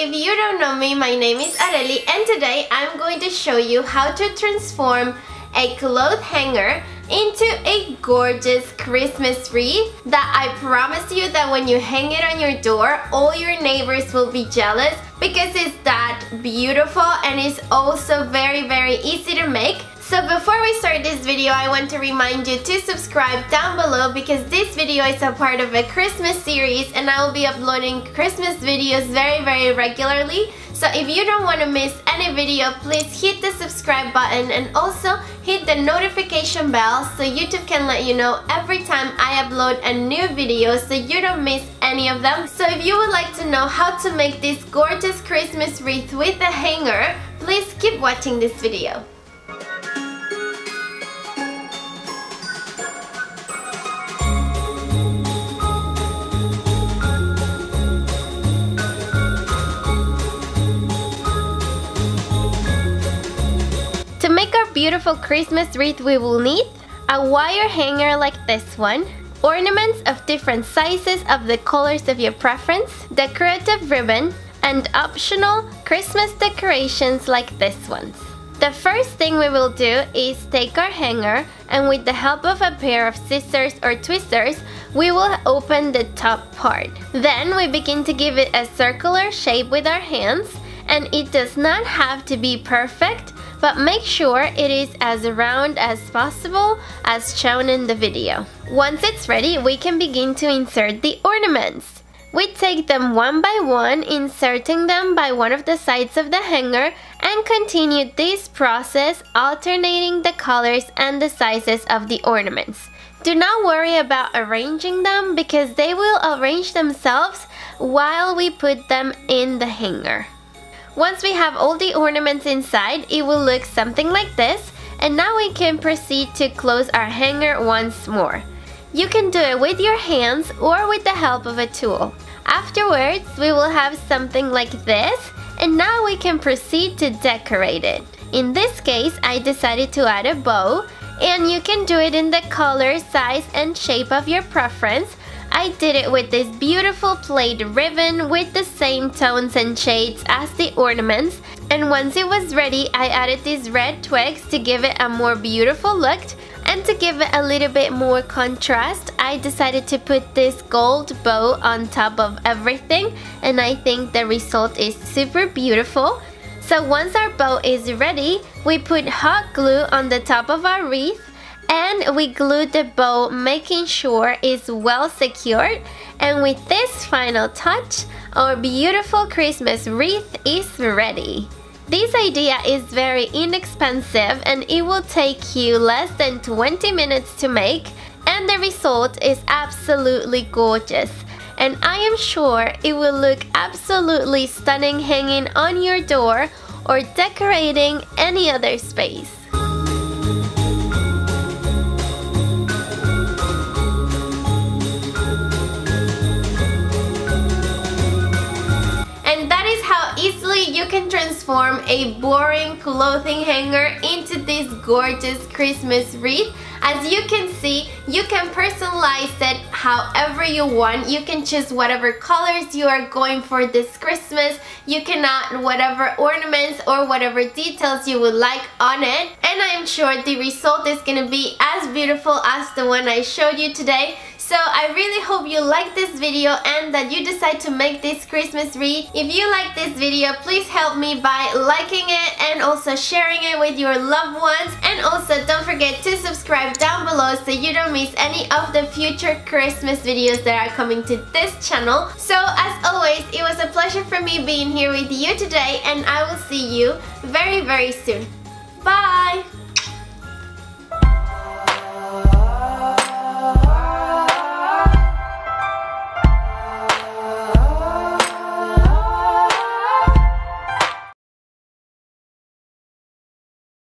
if you don't know me, my name is Areli and today I'm going to show you how to transform a cloth hanger into a gorgeous Christmas wreath that I promise you that when you hang it on your door, all your neighbors will be jealous because it's that beautiful and it's also very easy to make. So before we start this video, I want to remind you to subscribe down below because this video is a part of a Christmas series and I will be uploading Christmas videos very regularly. So if you don't want to miss any video, please hit the subscribe button and also hit the notification bell so YouTube can let you know every time I upload a new video so you don't miss any of them. So if you would like to know how to make this gorgeous Christmas wreath with a hanger, please keep watching this video. To make our beautiful Christmas wreath, we will need a wire hanger like this one, ornaments of different sizes of the colors of your preference, decorative ribbon, and optional Christmas decorations like this ones. The first thing we will do is take our hanger and with the help of a pair of scissors or tweezers, we will open the top part. Then we begin to give it a circular shape with our hands, and it does not have to be perfect, but make sure it is as round as possible as shown in the video. Once it's ready, we can begin to insert the ornaments. We take them one by one, inserting them by one of the sides of the hanger and continue this process alternating the colors and the sizes of the ornaments. Do not worry about arranging them because they will arrange themselves while we put them in the hanger. Once we have all the ornaments inside, it will look something like this, and now we can proceed to close our hanger once more. You can do it with your hands or with the help of a tool. Afterwards, we will have something like this, and now we can proceed to decorate it. In this case, I decided to add a bow, and you can do it in the color, size, and shape of your preference. I did it with this beautiful plaid ribbon with the same tones and shades as the ornaments, and once it was ready, I added these red twigs to give it a more beautiful look, and to give it a little bit more contrast, I decided to put this gold bow on top of everything, and I think the result is super beautiful. So once our bow is ready, we put hot glue on the top of our wreath, and we glue the bow, making sure it's well secured. And with this final touch, our beautiful Christmas wreath is ready. This idea is very inexpensive and it will take you less than 20 minutes to make, and the result is absolutely gorgeous. And I am sure it will look absolutely stunning hanging on your door or decorating any other space. Easily you can transform a boring clothing hanger into this gorgeous Christmas wreath. As you can see, you can personalize it however you want. You can choose whatever colors you are going for this Christmas. You can add whatever ornaments or whatever details you would like on it. And I'm sure the result is going to be as beautiful as the one I showed you today. So I really hope you like this video and that you decide to make this Christmas wreath. If you like this video, please help me by liking it and also sharing it with your loved ones. And also don't forget to subscribe down below so you don't miss any of the future Christmas videos that are coming to this channel. So as always, it was a pleasure for me being here with you today, and I will see you very soon. Bye!